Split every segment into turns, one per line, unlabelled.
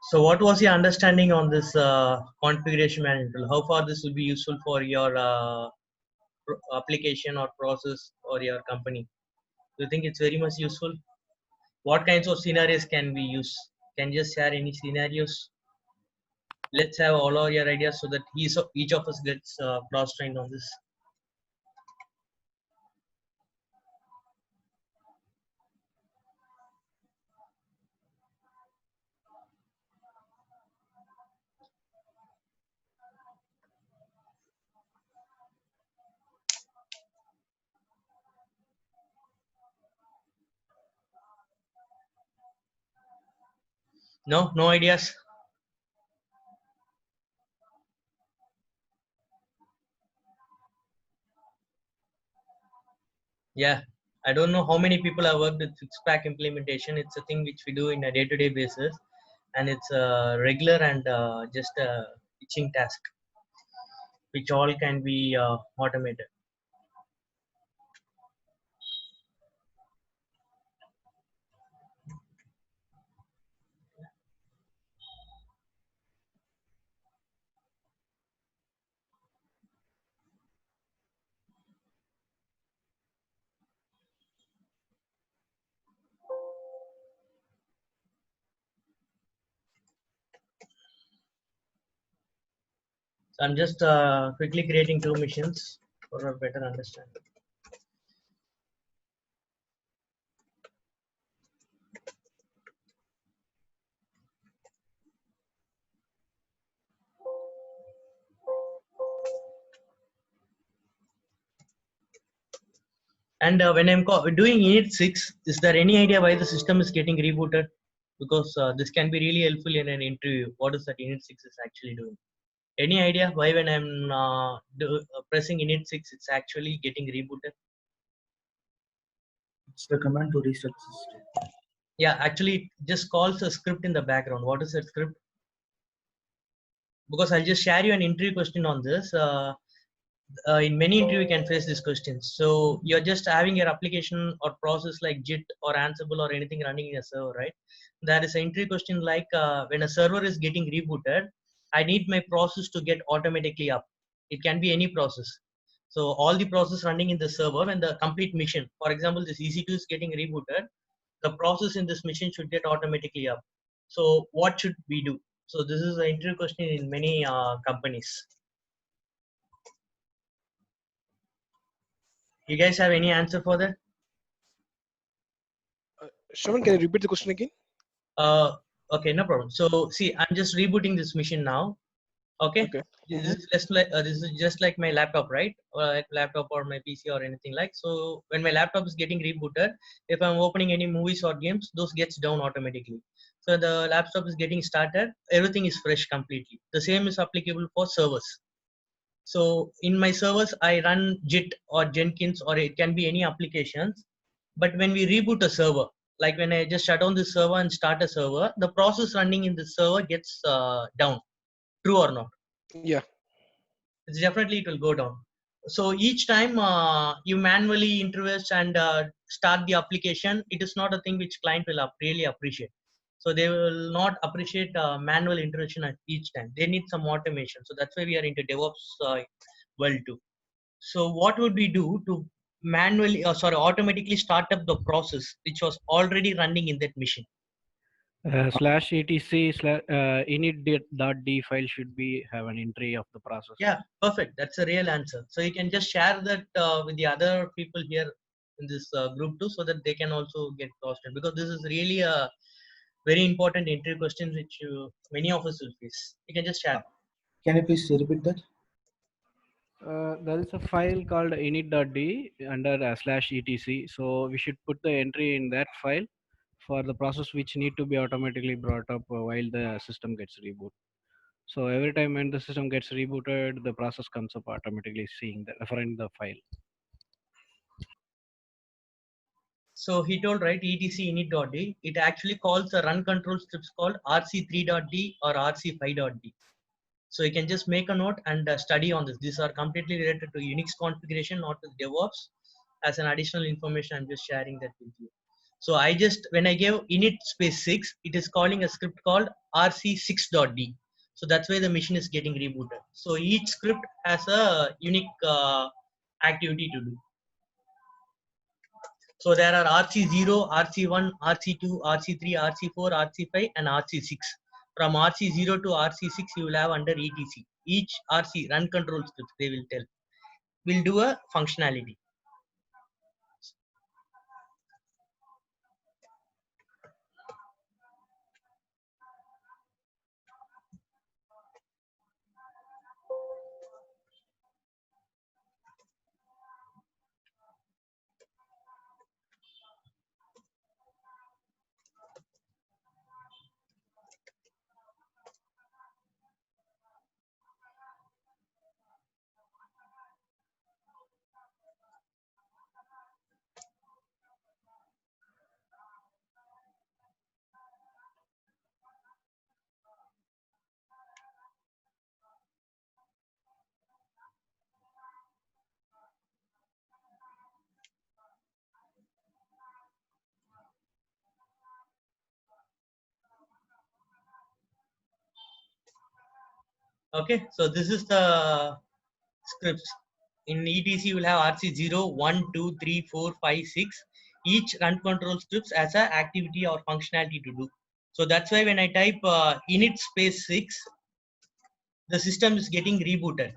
So what was your understanding on this configuration management tool? How far this will be useful for your application or process or your company? Do you think it's very much useful? What kinds of scenarios can we use? Can you just share any scenarios? Let's have all of your ideas so that each of us gets cross-trained on this. No, no ideas. Yeah, I don't know how many people have worked with fixed pack implementation. It's a thing which we do in a day-to-day basis, and it's a regular and just a itching task, which all can be automated. So I'm just quickly creating two missions for a better understanding. And when I'm doing init 6, is there any idea why the system is getting rebooted? Because this can be really helpful in an interview. What is that init 6 is actually doing? Any idea why when I'm pressing init 6, it's actually getting rebooted?
It's the command to restart the system.
Yeah, actually, it just calls a script in the background. What is that script? Because I'll just share you an interview question on this. In many interview you can face these questions. So you're just having your application or process like JIT or Ansible or anything running in a server, right? There is an interview question like when a server is getting rebooted, I need my process to get automatically up. It can be any process. So all the process running in the server when the complete mission, for example, this EC2 is getting rebooted, the process in this mission should get automatically up. So what should we do? So this is an interview question in many companies. You guys have any answer for that?
Shravan, can you repeat the question again?
Okay, no problem. So see, I'm just rebooting this machine now. Okay.
Okay.
This is just like my laptop, right? Or like laptop or my PC or anything like. So when my laptop is getting rebooted, if I'm opening any movies or games, those gets down automatically. So the laptop is getting started, everything is fresh completely. The same is applicable for servers. So in my servers, I run JIT or Jenkins or it can be any applications. But when we reboot a server, like when I just shut down the server and start a server, the process running in the server gets down. True or not?
Yeah.
It's definitely it will go down. So each time you manually intervene and start the application, it is not a thing which client will really appreciate. So they will not appreciate manual intervention at each time. They need some automation. So that's why we are into DevOps world too. So what would we do to manually, automatically start up the process which was already running in that machine?
/etc/init.d file should be have an entry of the process.
Yeah, perfect. That's a real answer. So you can just share that with the other people here in this group too, so that they can also get lost in, because this is really a very important interview question which many of us will face. You can just share.
Can you please repeat that?
There is a file called init.d under /etc. So we should put the entry in that file for the process which need to be automatically brought up while the system gets reboot. So every time when the system gets rebooted, the process comes up automatically seeing the referring the file.
So he told, right, etc init.d. It actually calls the run control scripts called rc3.d or rc5.d. So you can just make a note and study on this. These are completely related to Unix configuration, not with DevOps. As an additional information, I'm just sharing that with you. So I just, when I gave init space 6, it is calling a script called rc6.d. So that's why the machine is getting rebooted. So each script has a unique activity to do. So there are RC0, RC1, RC2, RC3, RC4, RC5, and RC6. From RC0 to RC6, you will have under ETC. Each RC, run control script, they will tell, will do a functionality. Okay, so this is the scripts. In ETC, you will have RC0, 1, 2, 3, 4, 5, 6. Each run control scripts as an activity or functionality to do. So that's why when I type init space 6, the system is getting rebooted.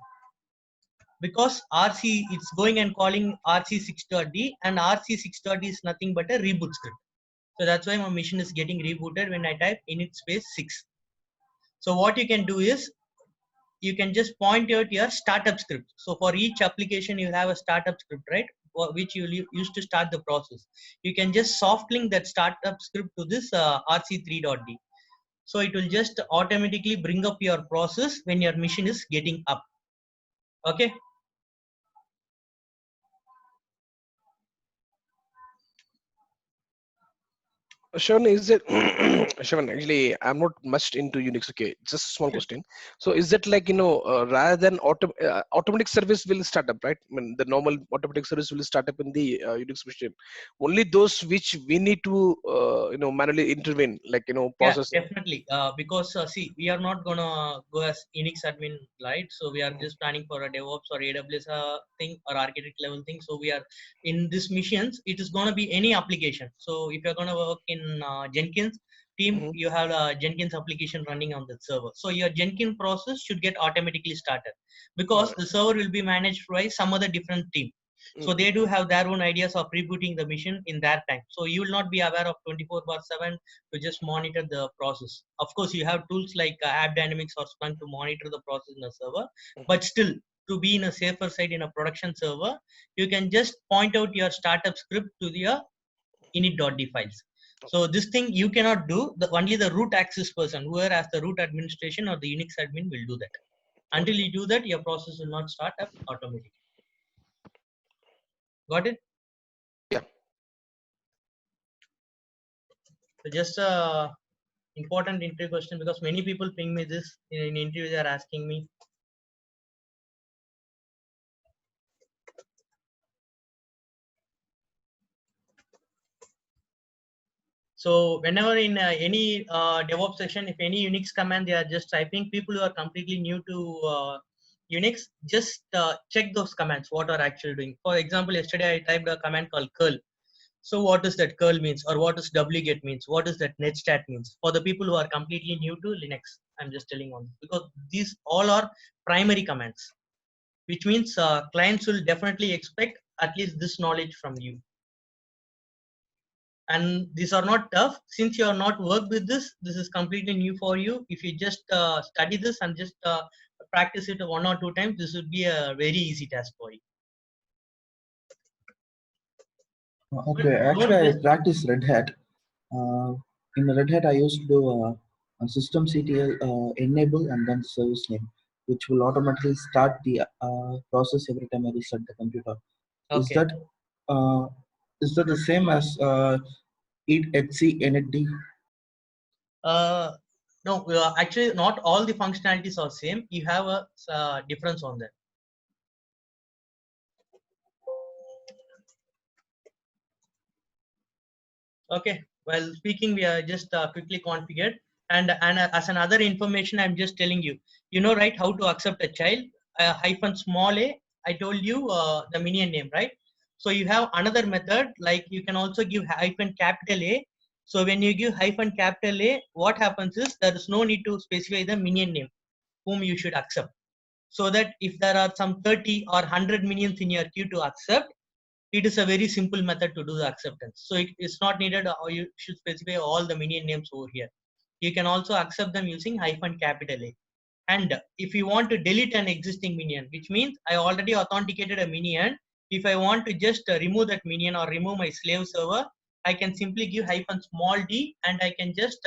Because RC, it's going and calling RC6.d, and RC6.d is nothing but a reboot script. So that's why my machine is getting rebooted when I type init space 6. So what you can do is, you can just point out your startup script. So for each application, you have a startup script, right? Which you will use to start the process. You can just soft link that startup script to this RC3.d. So it will just automatically bring up your process when your machine is getting up. Okay.
Shravan, is it Shravan, actually, I'm not much into Unix. Okay, just a small question. So, is it like, rather than automatic service will start up, right? I mean, the normal automatic service will start up in the Unix machine. Only those which we need to, manually intervene, like,
Yeah,
process.
definitely. Because see, we are not gonna go as Unix admin, right? So we are just planning for a DevOps or AWS thing or architect level thing. So we are in this missions. It is gonna be any application. So if you're gonna work in Jenkins team,
Mhm.
you have a Jenkins application running on the server. So your Jenkins process should get automatically started because
Alright.
the server will be managed by some other different team. So
Mm.
they do have their own ideas of rebooting the mission in that time. So you will not be aware of 24/7 to just monitor the process. Of course, you have tools like App Dynamics or Splunk to monitor the process in a server, but still, to be in a safer side in a production server, you can just point out your startup script to the init.d files. So this thing you cannot do. Only the root access person, whoever has the root administration or the Unix admin, will do that. Until
Okay.
you do that, your process will not start up automatically. Got it?
Yeah.
So just important interview question, because many people ping me this in interview. They are asking me. So whenever in any DevOps session, if any Unix command they are just typing, people who are completely new to Unix, just check those commands, what are actually doing. For example, yesterday I typed a command called curl. So what does that curl means, or what does wget means? What does that netstat means? For the people who are completely new to Linux, I'm just telling on, because these all are primary commands, which means clients will definitely expect at least this knowledge from you. And these are not tough. Since you are not worked with this is completely new for you. If you just study this and just practice it 1 or 2 times, this would be a very easy task for you. But
Okay, actually,
don't
I
just,
practice Red Hat. In Red Hat, I used to do a systemctl enable and then service name, which will automatically start the process every time I reset the computer. Is
okay.
that uh, is that the same as etc initd?
uh no, actually not all the functionalities are same. You have a difference on that. Okay, while speaking, we are just quickly configured. And as another information, I'm just telling you, you know, right, how to accept a child, hyphen small a, I told you the minion name, right? So you have another method, like you can also give hyphen capital A. So when you give hyphen capital A, what happens is there is no need to specify the minion name whom you should accept. So that if there are some 30 or 100 minions in your queue to accept, it is a very simple method to do the acceptance. So it's not needed, or you should specify all the minion names over here. You can also accept them using hyphen capital A. And if you want to delete an existing minion, which means I already authenticated a minion, if I want to just remove that minion or remove my slave server, I can simply give hyphen small d and I can just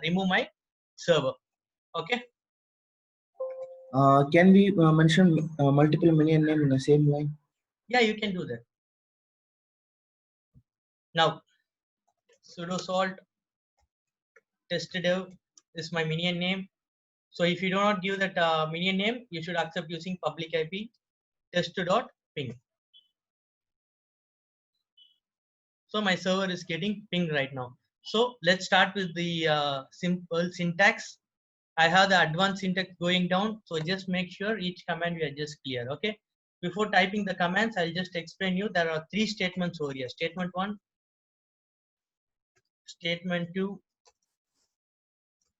remove my server. Okay.
Can we mention multiple minion name in the same line?
Yeah, you can do that. Now, sudo salt testdev is my minion name. So if you do not give that minion name, you should accept using public IP test.ping. So my server is getting pinged right now. So let's start with the simple syntax. I have the advanced syntax going down. So just make sure each command we are just clear. Okay. Before typing the commands, I'll just explain you. There are 3 statements over here. Statement 1, statement 2,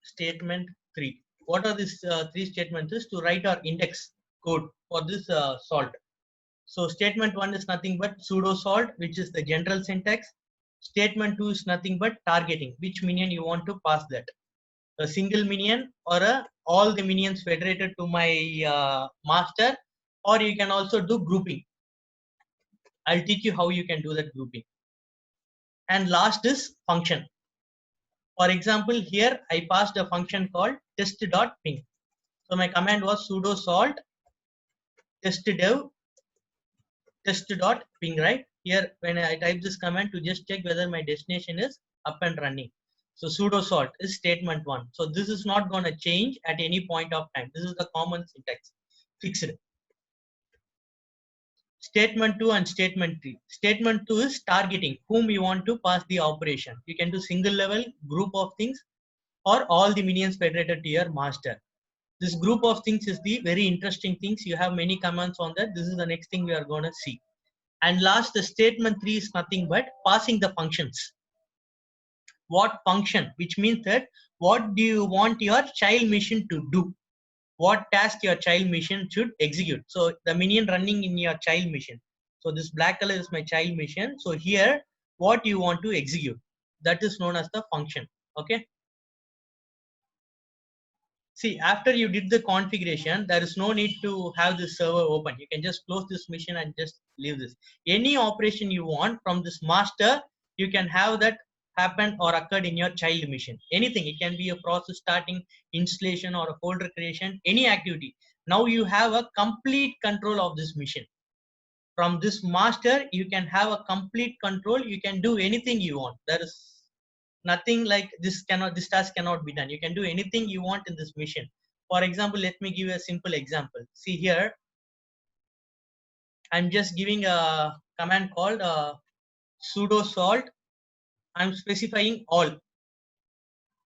statement 3. What are these 3 statements? Is to write our index code for this salt. So statement 1 is nothing but sudo salt, which is the general syntax. Statement 2 is nothing but targeting, which minion you want to pass that. A single minion or all the minions federated to my master, or you can also do grouping. I'll teach you how you can do that grouping. And last is function. For example, here I passed a function called test.ping. So my command was sudo salt testdev test.ping, right? Here, when I type this command to just check whether my destination is up and running. So sudo salt is statement 1. So this is not going to change at any point of time. This is the common syntax, fixed. Statement 2 and statement 3. Statement 2 is targeting whom you want to pass the operation. You can do single level, group of things, or all the minions federated to your master. This group of things is the very interesting things. You have many commands on that. This is the next thing we are going to see. And last, the statement 3 is nothing but passing the functions. What function? Which means that what do you want your child mission to do? What task your child mission should execute? So the minion running in your child mission. So this black color is my child mission. So here, what you want to execute? That is known as the function. Okay. See, after you did the configuration, there is no need to have this server open. You can just close this mission and just leave this. Any operation you want from this master, you can have that happen or occurred in your child mission. Anything. It can be a process starting, installation, or a folder creation, any activity. Now you have a complete control of this mission. From this master, you can have a complete control. You can do anything you want. There is nothing like this task cannot be done. You can do anything you want in this mission. For example, let me give you a simple example. See here, I'm just giving a command called sudo salt. I'm specifying all,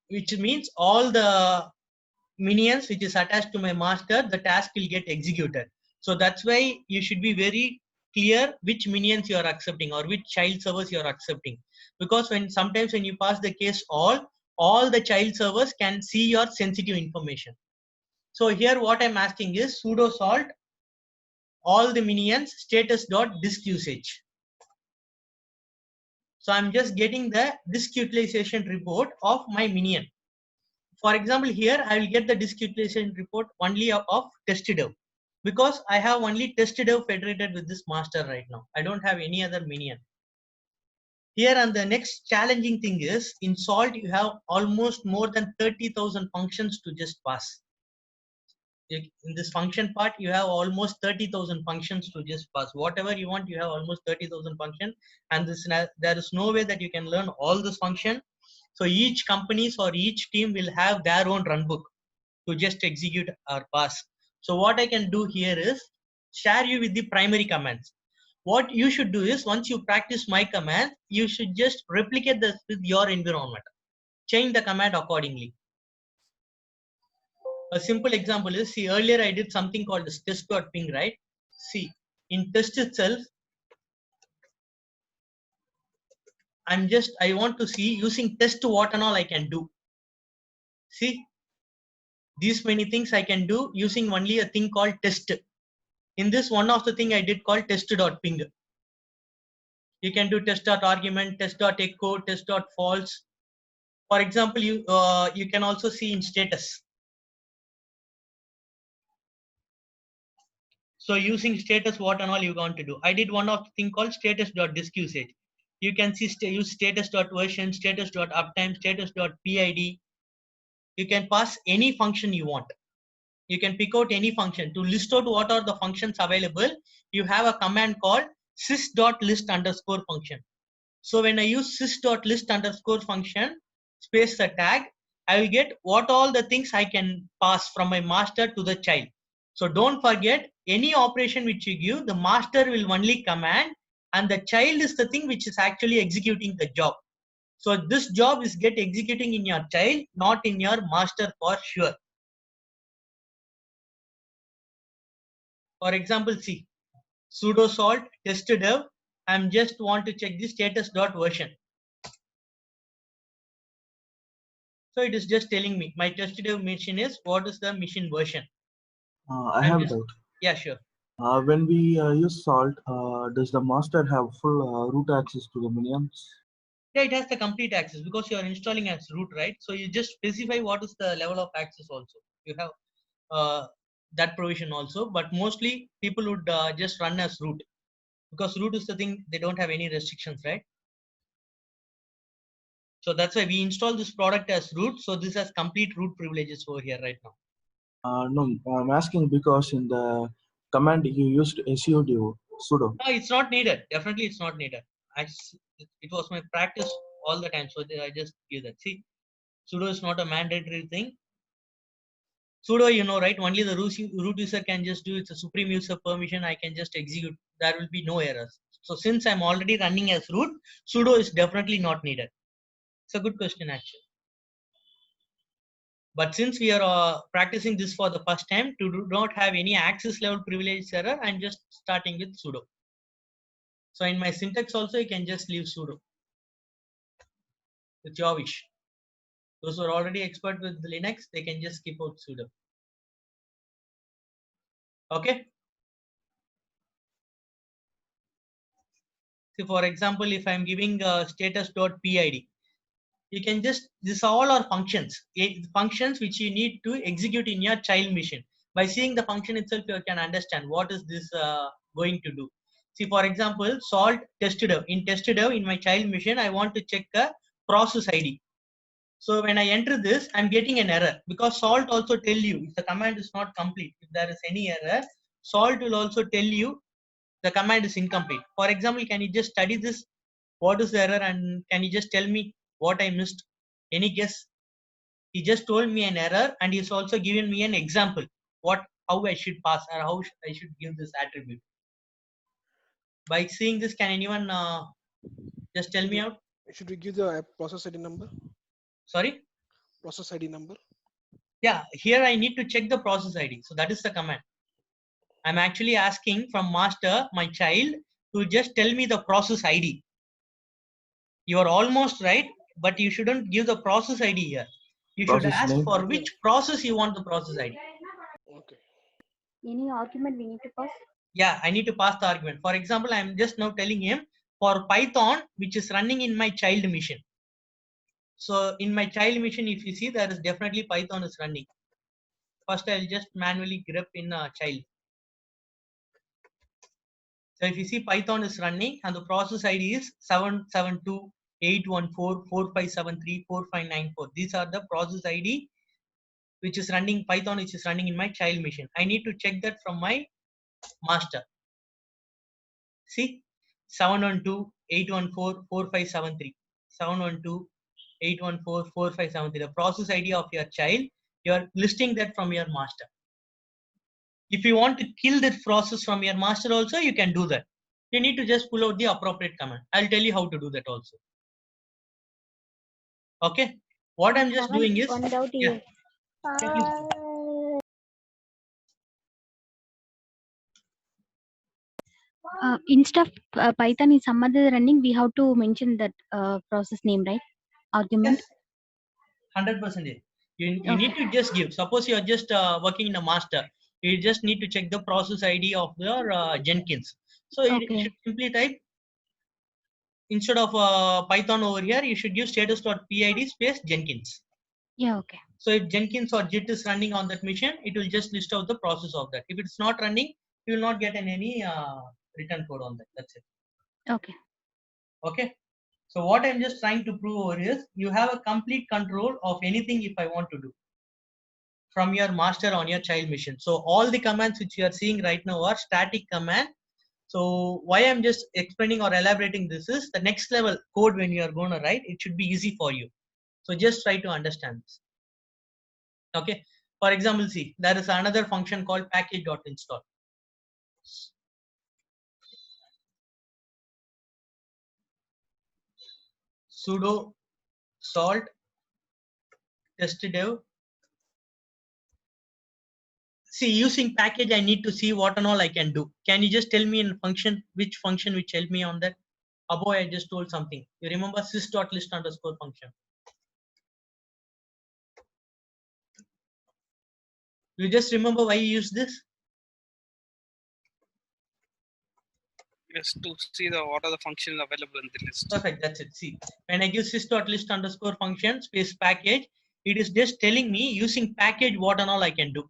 which means all the minions which is attached to my master, the task will get executed. So that's why you should be very clear which minions you are accepting or which child servers you are accepting, because sometimes when you pass the case all the child servers can see your sensitive information. So here what I'm asking is sudo salt all the minions status dot disk usage. So I'm just getting the disk utilization report of my minion. For example, here I will get the disk utilization report only of testdev, because I have only testdev federated with this master right now. I don't have any other minion. Here, and the next challenging thing is in Salt, you have almost more than 30,000 functions to just pass. In this function part, you have almost 30,000 functions to just pass. Whatever you want, you have almost 30,000 functions, and there is no way that you can learn all this function. So each companies or each team will have their own runbook to just execute or pass. So what I can do here is share you with the primary commands. What you should do is, once you practice my command, you should just replicate this with your environment. Change the command accordingly. A simple example is, see, earlier I did something called this test.ping, right? See, in test itself, I want to see using test what and all I can do. See, these many things I can do using only a thing called test. In this, one of the thing I did called test.ping. You can do test.argument, test.echo, test.false. For example, you can also see in status. So using status, what and all you want to do. I did one of the thing called status.diskUsage. You can see use status.version, status.uptime, status.pid. You can pass any function you want. You can pick out any function. To list out what are the functions available, you have a command called sys.list underscore function. So when I use sys.list underscore function, space the tag, I will get what all the things I can pass from my master to the child. So don't forget, any operation which you give, the master will only command, and the child is the thing which is actually executing the job. So this job is get executing in your child, not in your master for sure. For example, see, sudo salt test dev. I'm just want to check the status.version. So it is just telling me my test dev machine is what is the machine version.
I have a doubt.
Yeah, sure.
When we use salt, does the master have full root access to the minions?
Yeah, it has the complete access because you are installing as root, right? So you just specify what is the level of access also. You have that provision also, but mostly people would just run as root, because root is the thing, they don't have any restrictions, right? So that's why we install this product as root. So this has complete root privileges over here right now.
No, I'm asking because in the command you used sudo.
No, it's not needed. Definitely, it's not needed. It was my practice all the time, so I just give that. See, sudo is not a mandatory thing. Sudo, you know, right? Only the root user can just do. It's a supreme user permission. I can just execute. There will be no errors. So since I'm already running as root, sudo is definitely not needed. It's a good question actually. But since we are practicing this for the first time, to do not have any access level privilege error, I'm just starting with sudo. So in my syntax also, you can just leave sudo. It's your wish. Those who are already expert with Linux, they can just skip out sudo. Okay. So for example, if I'm giving status.pid, you can just, this all are functions, functions which you need to execute in your child machine. By seeing the function itself, you can understand what is this going to do. See, for example, salt testdev. In testdev, in my child machine, I want to check a process ID. So when I enter this, I'm getting an error, because salt also tell you if the command is not complete. If there is any error, salt will also tell you the command is incomplete. For example, can you just study this? What is the error, and can you just tell me what I missed? Any guess? He just told me an error, and he's also given me an example how I should pass, or how I should give this attribute. By seeing this, can anyone just tell me out?
Should we give the process ID number?
Sorry?
Process ID number.
Yeah, here I need to check the process ID. So that is the command. I'm actually asking from master, my child, to just tell me the process ID. You are almost right, but you shouldn't give the process ID here. You should ask for which process you want the process ID.
Okay.
Any argument we need to pass?
Yeah, I need to pass the argument. For example, I'm just now telling him for Python, which is running in my child machine. So in my child machine, if you see, there is definitely Python is running. First, I'll just manually grep in a child. So if you see, Python is running and the process ID is 772-814-4573-4594. These are the process ID which is running, Python which is running in my child machine. I need to check that from my master. See, 712-814-4573. 712-814-4573. The process ID of your child, you are listing that from your master. If you want to kill that process from your master also, you can do that. you need to just pull out the appropriate command. I'll tell you how to do that also. Okay. What I'm just doing is,
One doubt
yeah,
here.
yeah, please.
Instead of Python is some other running, we have to mention that process name, right? Argument.
Yes, 100%. You need
Okay.
to just give. Suppose you are just working in a master. You just need to check the process ID of your Jenkins. So you
Okay.
should simply type, instead of Python over here, you should use status.pid space Jenkins.
Yeah. Okay.
So if Jenkins or JIT is running on that machine, it will just list out the process of that. If it's not running, you will not get any return code on that. That's it.
Okay.
Okay. So what I'm just trying to prove over is you have a complete control of anything if I want to do from your master on your child machine. So all the commands which you are seeing right now are static command. So why I'm just explaining or elaborating this is the next level code when you are going to write, it should be easy for you. So just try to understand this. Okay. For example, see, there is another function called package.install. Sudo salt testdev. See, using package, I need to see what and all I can do. Can you just tell me in function, which function which help me on that? Above, I just told something. You remember sys.list underscore function. You just remember why you use this?
Yes, to see the what are the functions available in the list.
Perfect. That's it. See, when I give sys.list underscore function space package, it is just telling me using package what and all I can do.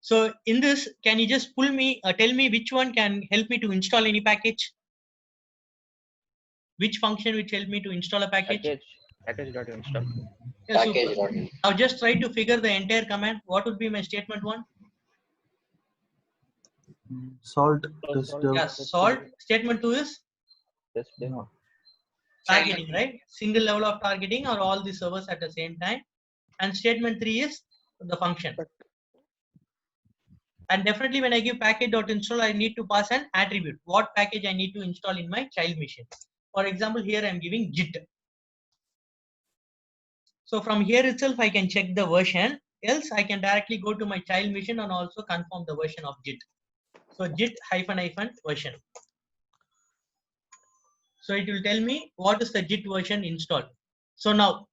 So in this, can you just pull me, tell me which one can help me to install any package? Which function which help me to install a package?
Package.install.
Yeah, super. Now just try to figure the entire command. What would be my statement one?
Salt
So
test
Yeah, salt. Statement two is
test demo.
targeting, right? Single level of targeting or all the servers at the same time. And statement three is the function. And definitely when I give package.install, I need to pass an attribute. What package I need to install in my child machine. For example, here I'm giving JIT. So from here itself, I can check the version. Else, I can directly go to my child machine and also confirm the version of JIT. So JIT -- version. So it will tell me what is the JIT version installed. So now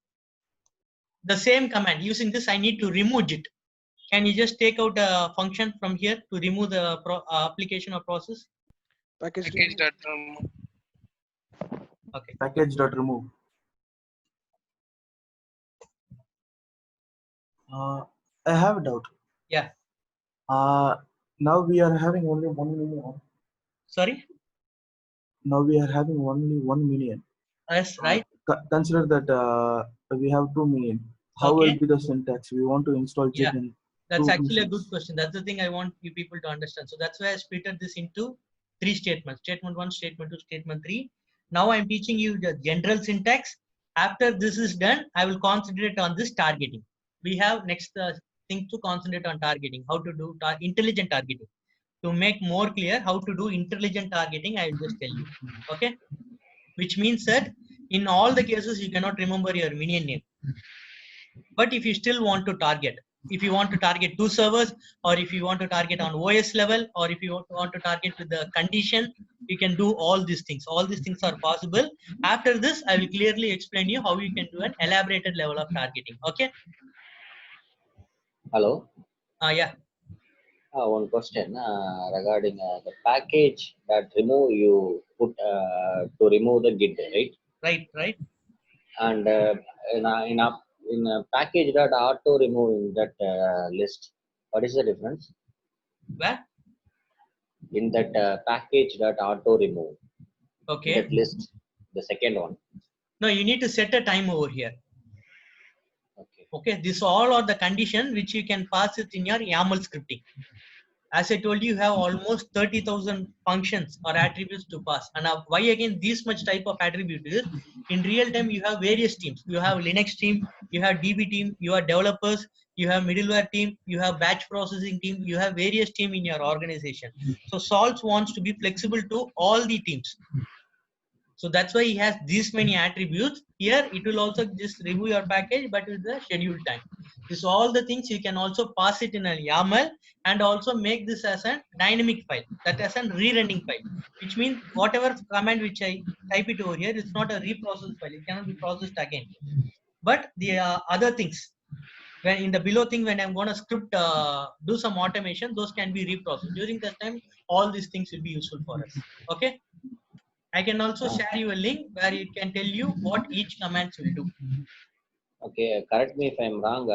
the same command using this, I need to remove JIT. Can you just take out a function from here to remove the application or process?
Package.
Okay.
package.remove. I have a doubt.
Yeah.
Now we are having only 1 million.
Sorry.
Now we are having only 1 million.
Yes, right.
Consider that we have 2 million. How
Okay.
will be the syntax? We want to install JIT
Yeah.
in
That's
two
actually a
machines.
good question. That's the thing I want you people to understand. So that's why I splitted this into 3 statements. Statement 1, statement 2, statement 3. Now I'm teaching you the general syntax. After this is done, I will concentrate on this targeting. We have next thing to concentrate on targeting. How to do intelligent targeting. To make more clear how to do intelligent targeting, I will just tell you. Okay. Which means that in all the cases, you cannot remember your minion name. But if you still want to target, if you want to target 2 servers, or if you want to target on OS level, or if you want to target with the condition, you can do all these things. All these things are possible. After this, I will clearly explain you how you can do an elaborated level of targeting. Okay.
Hello.
Yeah.
One question regarding the package that remove you put to remove the Git, right?
Right.
And in a package that auto remove in that list, what is the difference?
Where?
In that package that auto remove,
Okay.
that list, the second one.
No, you need to set a time over here.
Okay.
This all are the condition which you can pass it in your YAML scripting. As I told you, you have almost 30,000 functions or attributes to pass. And why again this much type of attribute is, in real time you have various teams. You have Linux team, you have DB team, you have developers, you have middleware team, you have batch processing team, you have various team in your organization. So Salt wants to be flexible to all the teams. So that's why he has these many attributes. Here it will also just review your package, but with the scheduled time. This all the things you can also pass it in a YAML and also make this as a dynamic file, that as a rerunning file, which means whatever command which I type it over here, it's not a reprocessed file. It cannot be processed again. But the other things, when in the below thing, when I'm going to script do some automation, those can be reprocessed. During that time, all these things will be useful for us. Okay. I can also share you a link where it can tell you what each commands will do.
Okay, correct me if I'm wrong.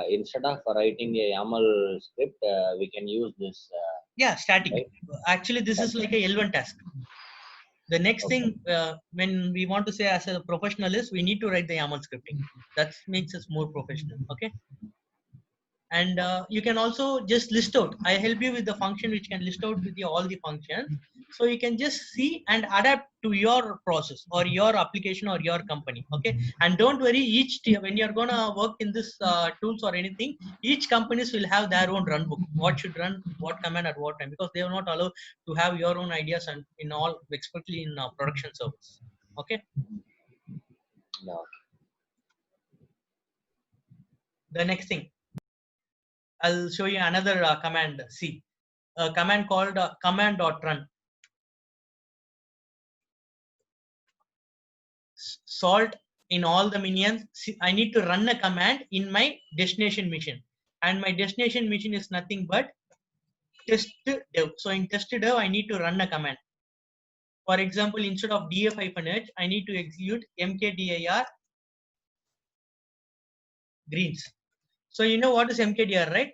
Instead of writing a YAML script, we can use this.
Yeah, static.
Right?
Actually, this is like a L1 task. The next thing, when we want to say as a professional is, we need to write the YAML scripting. That makes us more professional. Okay. And you can also just list out. I help you with the function which can list out with you all the functions. So you can just see and adapt to your process or your application or your company. Okay. And don't worry, when you're going to work in this tools or anything, each companies will have their own run book. What should run, what command at what time, because they are not allowed to have your own ideas and in all, especially in production service. Okay.
No.
The next thing, I'll show you another command. See, a command called command.run. Salt in all the minions. See, I need to run a command in my destination mission, and my destination mission is nothing but test dev. So in test dev, I need to run a command. For example, instead of df-h, I need to execute mkdir greens. So you know what is mkdir, right?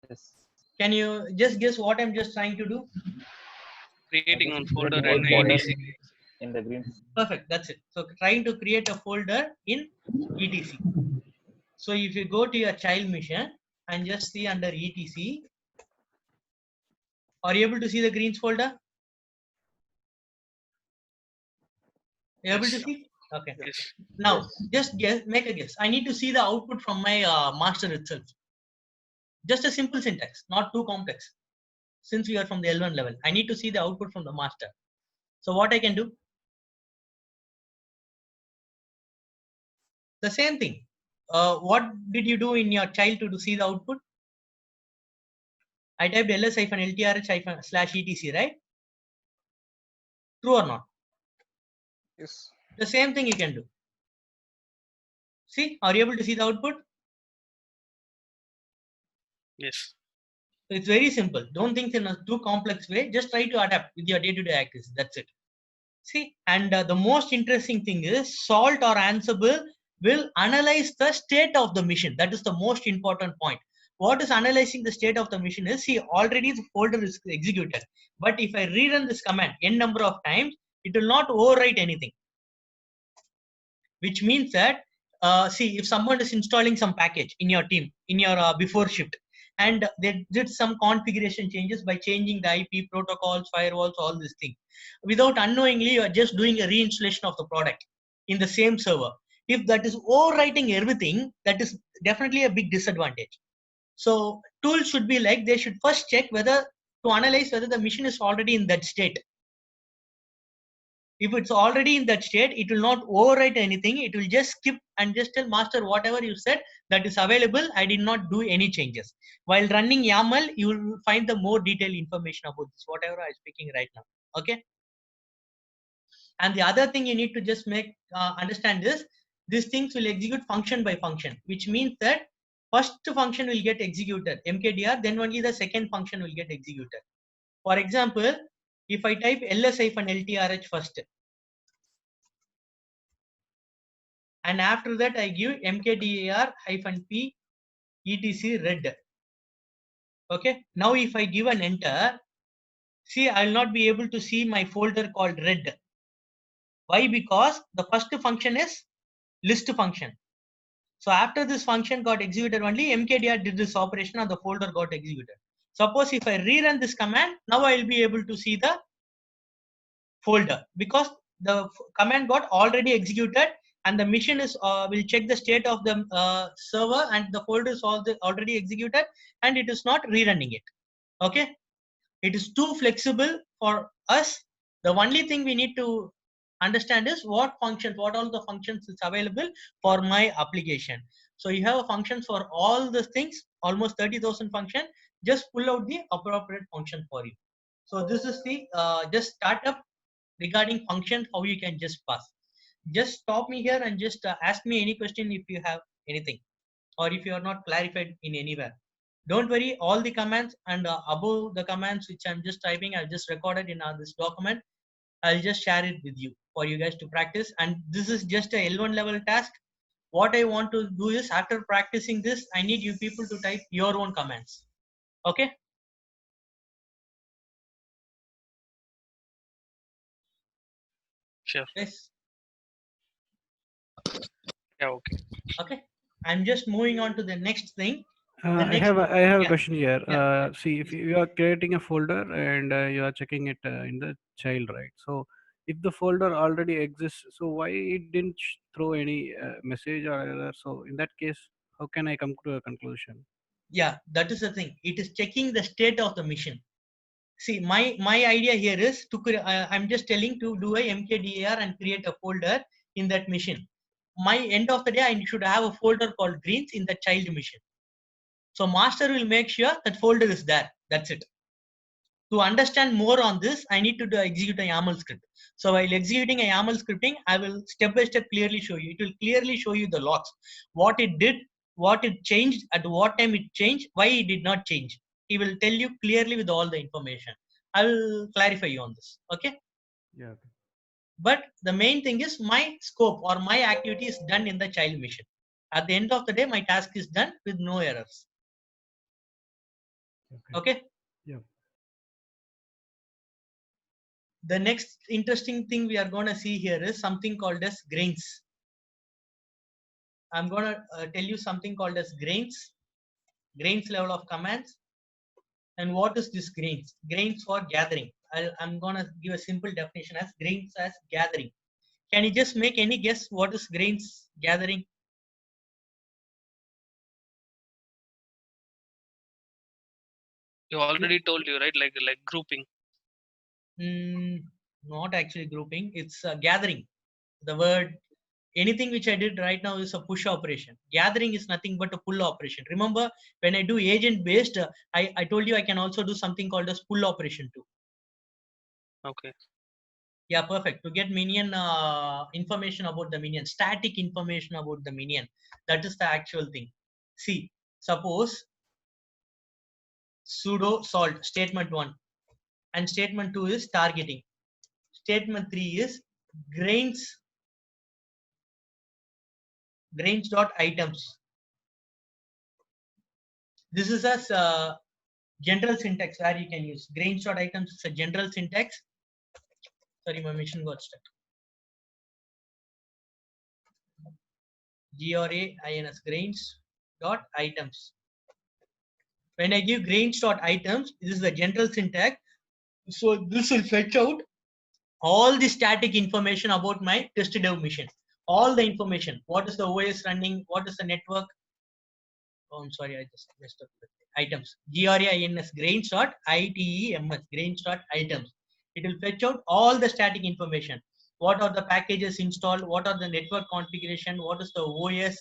Yes.
Can you just guess what I'm just trying to do?
Creating one folder
Creating
in
a folder
EDC.
in the green.
Perfect. That's it. So trying to create a folder in etc. So if you go to your child mission and just see under etc, are you able to see the greens folder? You able to see? Okay.
Yes.
Now just guess, make a guess. I need to see the output from my master itself. Just a simple syntax, not too complex. Since we are from the L1 level, I need to see the output from the master. So what I can do? The same thing. What did you do in your child to see the output? I typed ls-ltrh/etc, right? True or not?
Yes.
The same thing you can do. See, are you able to see the output?
Yes.
So it's very simple. Don't think in a too complex way. Just try to adapt with your day-to-day activities. That's it. See, and the most interesting thing is Salt or Ansible will analyze the state of the mission. That is the most important point. What is analyzing the state of the mission is, see, already the folder is executed. But if I rerun this command n number of times, it will not overwrite anything. Which means that, see, if someone is installing some package in your team, in your before shift, and they did some configuration changes by changing the IP protocols, firewalls, all these things. Without unknowingly, you are just doing a reinstallation of the product in the same server. If that is overwriting everything, that is definitely a big disadvantage. So tools should be like, they should first check whether, to analyze whether the mission is already in that state. If it's already in that state, it will not overwrite anything. It will just skip and just tell master, whatever you said that is available, I did not do any changes. While running YAML, you will find the more detailed information about this, whatever I'm speaking right now. Okay. And the other thing you need to just make understand is, these things will execute function by function, which means that first function will get executed, mkdir, then only the second function will get executed. For example, if I type ls-ltrh first, and after that I give mkdir-p etc red. Okay. Now if I give an enter, see, I will not be able to see my folder called red. Why? Because the first function is list function. So after this function got executed, only mkdir did this operation and the folder got executed. Suppose if I rerun this command, now I will be able to see the folder, because the command got already executed and the mission is will check the state of the server, and the folder is already executed, and it is not rerunning it. Okay, it is too flexible for us. The only thing we need to understand is what all the functions is available for my application. So you have a function for all the things, almost 30,000 function. Just pull out the appropriate function for you. So this is the just startup regarding function, how you can just pass. Just stop me here and just ask me any question if you have anything, or if you are not clarified in anywhere. Don't worry, all the commands and above the commands which I'm just typing, I've just recorded in this document. I'll just share it with you for you guys to practice. And this is just a L1 level task. What I want to do is, after practicing this, I need you people to type your own commands. Okay.
Sure.
Yes.
Yeah. Okay.
Okay. I'm just moving on to the next thing.
I have a
yeah.
question here.
Yeah.
See, if you are creating a folder and you are checking it in the child, right? So if the folder already exists, so why it didn't throw any message or error? So in that case, how can I come to a conclusion?
Yeah, that is the thing. It is checking the state of the mission. See, my idea here is to I'm just telling to do a mkdir and create a folder in that mission. My end of the day, I should have a folder called greens in the child mission. So master will make sure that folder is there. That's it. To understand more on this, I need to execute a YAML script. So while executing a YAML scripting, I will step by step clearly show you. It will clearly show you the logs, what it did, what it changed, at what time it changed, why it did not change. He will tell you clearly with all the information. I will clarify you on this. Okay.
Yeah. Okay.
But the main thing is, my scope or my activity is done in the child mission. At the end of the day, my task is done with no errors. Okay.
Yeah.
The next interesting thing we are going to see here is something called as grains. I'm going to tell you something called as grains level of commands. And what is this grains? Grains for gathering. I'm going to give a simple definition as grains as gathering. Can you just make any guess what is grains gathering?
You already told you, right? Like grouping.
Not actually grouping. It's gathering. The word, anything which I did right now is a push operation. Gathering is nothing but a pull operation. Remember, when I do agent based, I told you I can also do something called as pull operation too.
Okay.
Yeah, perfect. To get minion information about the minion, static information about the minion. That is the actual thing. See, suppose sudo salt statement 1 and statement 2 is targeting. Statement 3 is grains dot items. This is a general syntax where you can use grains dot items. It's a general syntax. Sorry, my mission got stuck. GRAINS grains dot items. When I give grains dot items, this is the general syntax. So this will fetch out all the static information about my test dev mission. All the information. What is the OS running? What is the network? Oh, I'm sorry, I just messed up with items. GRAINS grains dot ITEMS grains dot items. It will fetch out all the static information. What are the packages installed? What are the network configuration? What is the OS?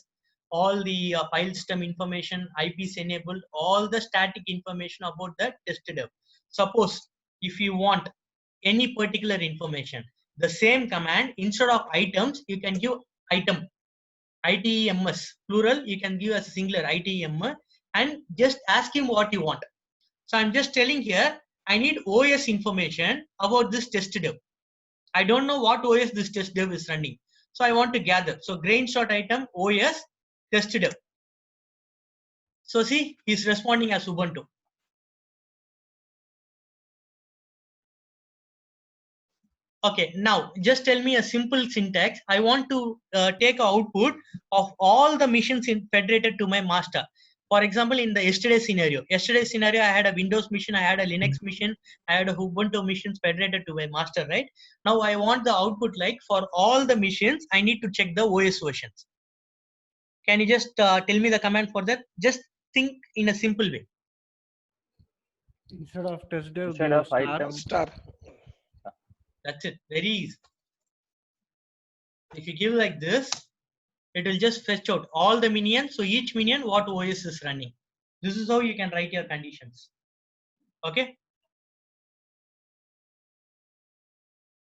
All the file system information, IPs enabled, all the static information about the test dev. Suppose if you want any particular information, the same command, instead of items, you can give item. ITEMS plural, you can give as a singular ITEM and just ask him what you want. So I'm just telling here, I need OS information about this test dev. I don't know what OS this test dev is running. So I want to gather. So grains.item OS test dev. So see, he's responding as Ubuntu. Okay, now just tell me a simple syntax. I want to take an output of all the missions federated to my master. For example, in the yesterday scenario, I had a Windows machine, I had a Linux machine, I had a Ubuntu machine federated to my master, right? Now I want the output like for all the machines, I need to check the OS versions. Can you just tell me the command for that? Just think in a simple way.
Instead of test dev,
Instead
give
of item,
Star.
That's it. Very easy. If you give like this, it will just fetch out all the minions. So each minion, what OS is running. This is how you can write your conditions. Okay.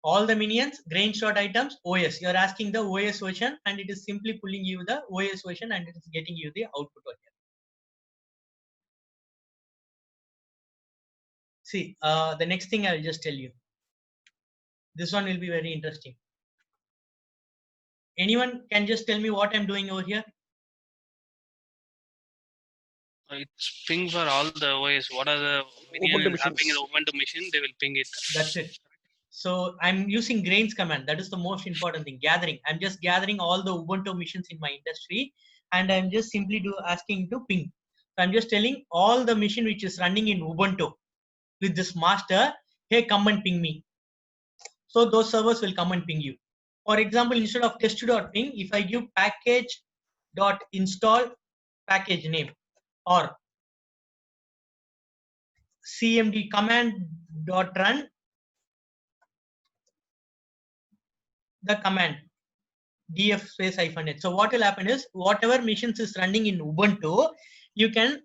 All the minions, grain shot items, OS. You're asking the OS version and it is simply pulling you the OS version and it is getting you the output version. See, the next thing I will just tell you. This one will be very interesting. Anyone can just tell me what I'm doing over here?
It's ping for all the OS. What are the minion happening in the Ubuntu machine? They will ping it.
That's it. So I'm using grains command. That is the most important thing. Gathering. I'm just gathering all the Ubuntu machines in my industry, and I'm just simply asking to ping. So I'm just telling all the machine which is running in Ubuntu with this master, hey, come and ping me. So those servers will come and ping you. For example, instead of test2.ping, if I give package.install package name or cmd command.run the command df space -. So what will happen is whatever machines is running in Ubuntu, you can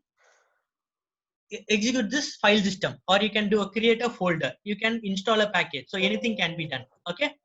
execute this file system, or you can create a folder. You can install a package. So anything can be done. Okay.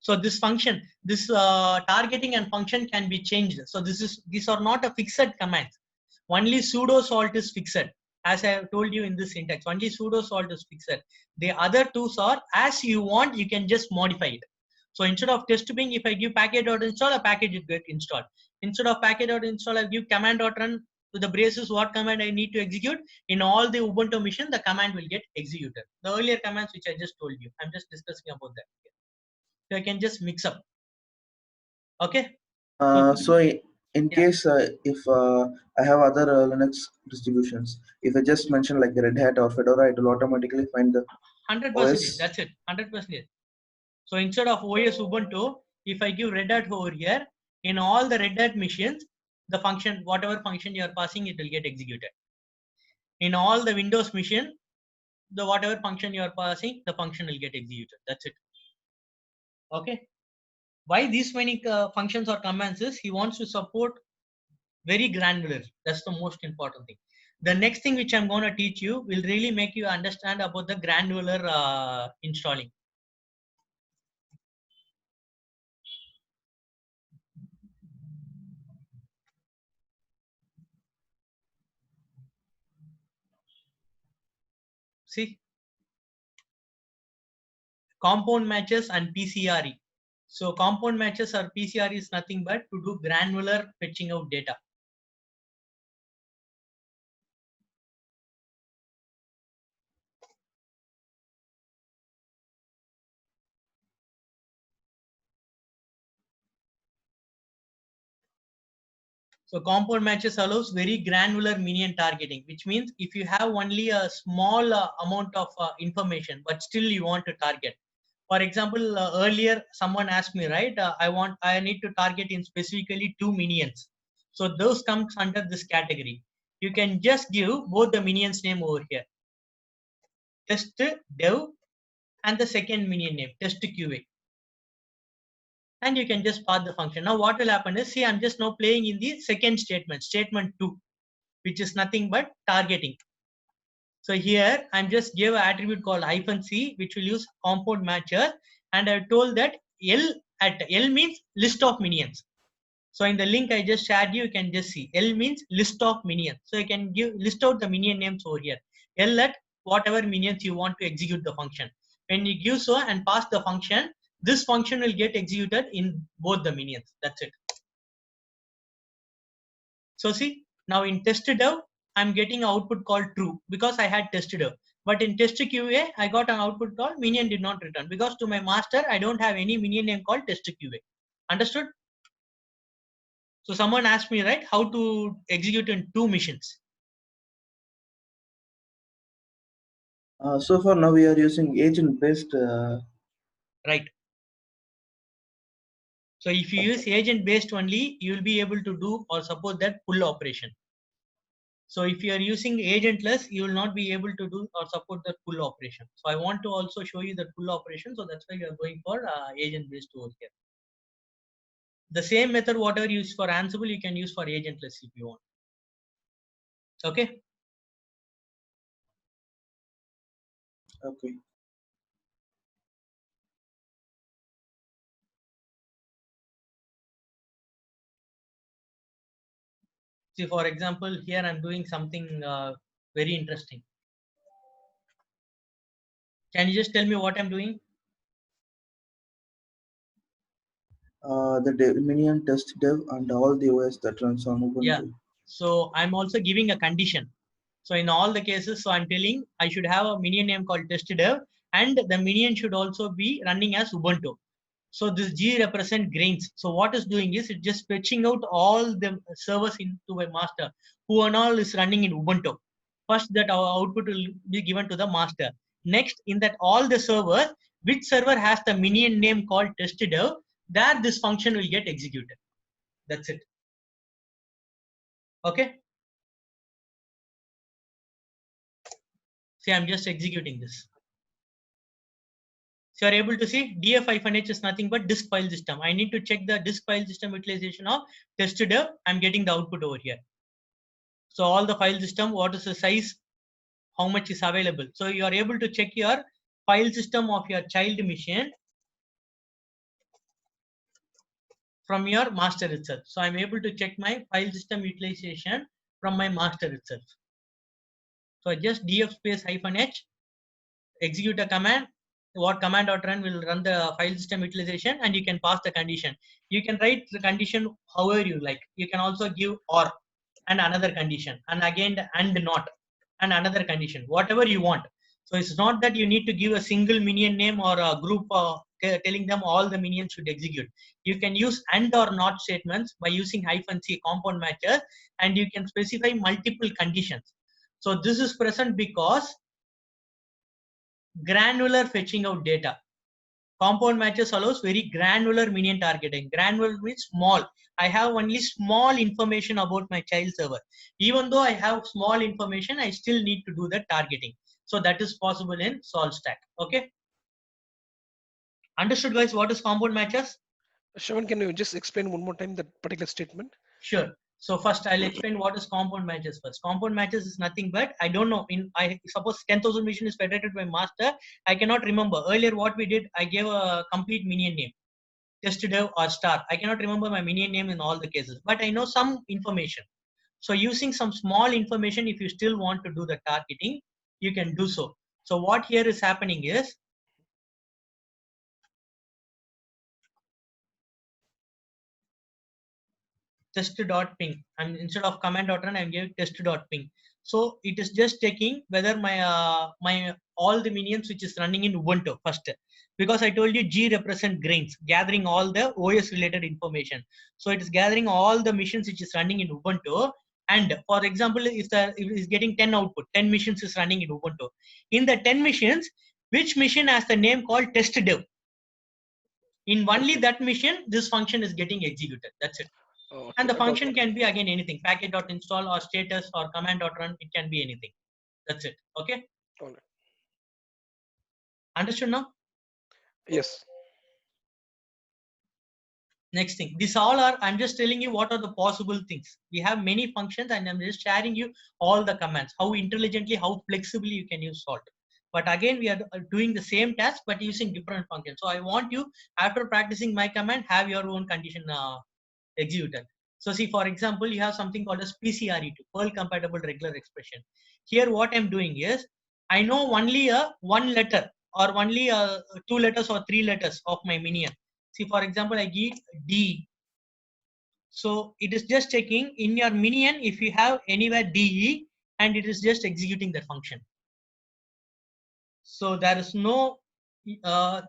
So this function, this targeting and function can be changed. So these are not a fixed commands. Only sudo salt is fixed. As I have told you in this syntax, only sudo salt is fixed. The other two are as you want, you can just modify it. So instead of test ping, if I give package.install, a package will get installed. Instead of package.install, I give command.run to the braces what command I need to execute. In all the Ubuntu machine, the command will get executed. The earlier commands which I just told you, I'm just discussing about that. So I can just mix up. Okay.
So in case if I have other Linux distributions, if I just mention like Red Hat or Fedora, it will automatically find the
100%.
OS.
That's it. 100%. So instead of OS Ubuntu, if I give Red Hat over here, in all the Red Hat machines, the function, whatever function you are passing, it will get executed. In all the Windows machine, the whatever function you are passing, the function will get executed. That's it. Okay. Why these many functions or commands is he wants to support very granular. That's the most important thing. The next thing which I'm going to teach you will really make you understand about the granular installing. See, compound matches and PCRE. So compound matches or PCRE is nothing but to do granular fetching out data. So compound matches allows very granular minion targeting, which means if you have only a small amount of information, but still you want to target. For example, earlier someone asked me, right? I need to target in specifically 2 minions. So those comes under this category. You can just give both the minions name over here. Test dev and the second minion name, test QA. And you can just pass the function. Now what will happen is, see, I'm just now playing in the second statement, statement 2, which is nothing but targeting. So here I'm just give an attribute called -c, which will use compound matcher, and I told that L means list of minions. So in the link I just shared you can just see L means list of minions. So you can list out the minion names over here. L at whatever minions you want to execute the function. When you give so and pass the function, this function will get executed in both the minions. That's it. So see, now in test dev, I'm getting an output called true because I had tested dev. But in test QA, I got an output called minion did not return because to my master, I don't have any minion name called test QA. Understood? So someone asked me, right, how to execute in 2 missions.
So far now we are using agent based.
Right. So if you use agent based only, you will be able to do or support that pull operation. So if you are using agentless, you will not be able to do or support the pull operation. So I want to also show you the pull operation. So that's why you are going for agent based over here. The same method, whatever you use for Ansible, you can use for agentless if you want. Okay.
Okay.
See, for example, here I'm doing something very interesting. Can you just tell me what I'm doing?
The minion test dev and all the OS that runs on Ubuntu.
Yeah. So I'm also giving a condition. So in all the cases, so I'm telling I should have a minion name called testdev, and the minion should also be running as Ubuntu. So this G represent grains. So what it's doing is it's just fetching out all the servers into a master who and all is running in Ubuntu. First, that our output will be given to the master. Next, in that all the servers, which server has the minion name called testdev, there this function will get executed. That's it. Okay. See, I'm just executing this. So you're able to see df-h is nothing but disk file system. I need to check the disk file system utilization of testdev. I'm getting the output over here. So all the file system, what is the size, how much is available. So you are able to check your file system of your child machine from your master itself. So I'm able to check my file system utilization from my master itself. So just df space -h, execute a command. What command.run will run the file system utilization, and you can pass the condition. You can write the condition however you like. You can also give or and another condition, and again and not and another condition, whatever you want. So it's not that you need to give a single minion name or a group telling them all the minions should execute. You can use and or not statements by using -c compound matches, and you can specify multiple conditions. So this is present because granular fetching out data. Compound matches allows very granular minion targeting. Granular means small. I have only small information about my child server. Even though I have small information, I still need to do the targeting. So that is possible in SolveStack. Okay. Understood, guys? What is compound matches?
Shravan, can you just explain one more time that particular statement?
Sure. So first I'll explain what is compound matches first. Compound matches is nothing but, I don't know, I suppose 10,000 mission is federated by master. I cannot remember. Earlier what we did, I gave a complete minion name, testdev or star. I cannot remember my minion name in all the cases, but I know some information. So using some small information, if you still want to do the targeting, you can do so. So what here is happening is, test.ping, and instead of command.run, I'm giving test.ping. So it is just checking whether my all the minions which is running in Ubuntu first, because I told you G represent grains, gathering all the OS related information. So it is gathering all the missions which is running in Ubuntu. And for example, if it is getting 10 output, 10 missions is running in Ubuntu. In the 10 missions, which mission has the name called testdev? In only that mission, this function is getting executed. That's it.
Okay,
And the
I got
function
that.
can be again anything, package.install or status or command.run. It can be anything. That's it. Okay.
All right.
Understood now?
Yes.
Next thing, these all are, I'm just telling you what are the possible things. We have many functions, and I'm just sharing you all the commands, how intelligently, how flexibly you can use Salt. But again, we are doing the same task, but using different functions. So I want you, after practicing my command, have your own condition executed. So see, for example, you have something called as PCRE2, Perl compatible regular expression. Here, what I'm doing is, I know only a one letter or only 2 letters or 3 letters of my minion. See, for example, I give D. So it is just checking in your minion if you have anywhere DE, and it is just executing that function. So there is no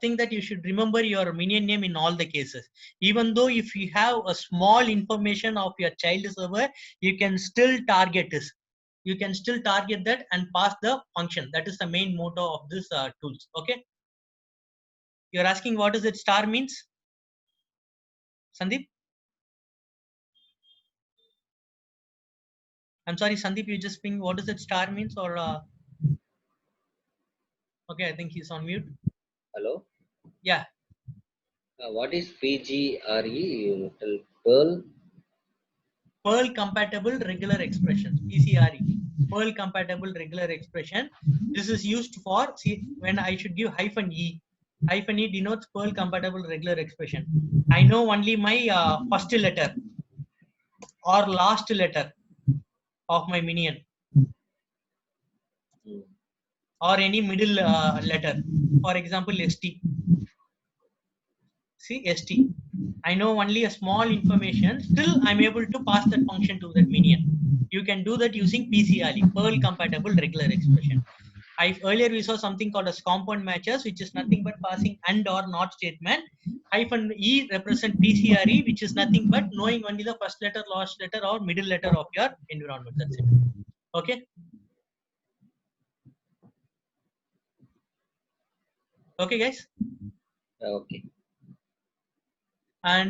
think that you should remember your minion name in all the cases. Even though if you have a small information of your child server, you can still target this. You can still target that and pass the function. That is the main motto of this tools. Okay. You're asking what does it star means, Sandeep? I'm sorry, Sandeep. You just ping. What does it star means or? Okay, I think he's on mute.
Hello.
Yeah.
What is PGRE? You tell Perl.
Perl compatible regular expression, PCRE. Perl compatible regular expression. This is used for, see, when I should give hyphen E. Hyphen E denotes Perl compatible regular expression. I know only my first letter or last letter of my minion or any middle letter. For example, ST. See, ST. I know only a small information. Still, I'm able to pass that function to that minion. You can do that using PCRE, Perl compatible regular expression. Earlier we saw something called as compound matches, which is nothing but passing and or not statement. Hyphen E represent PCRE, which is nothing but knowing only the first letter, last letter, or middle letter of your environment. That's it. Okay. Okay, guys.
Okay.
And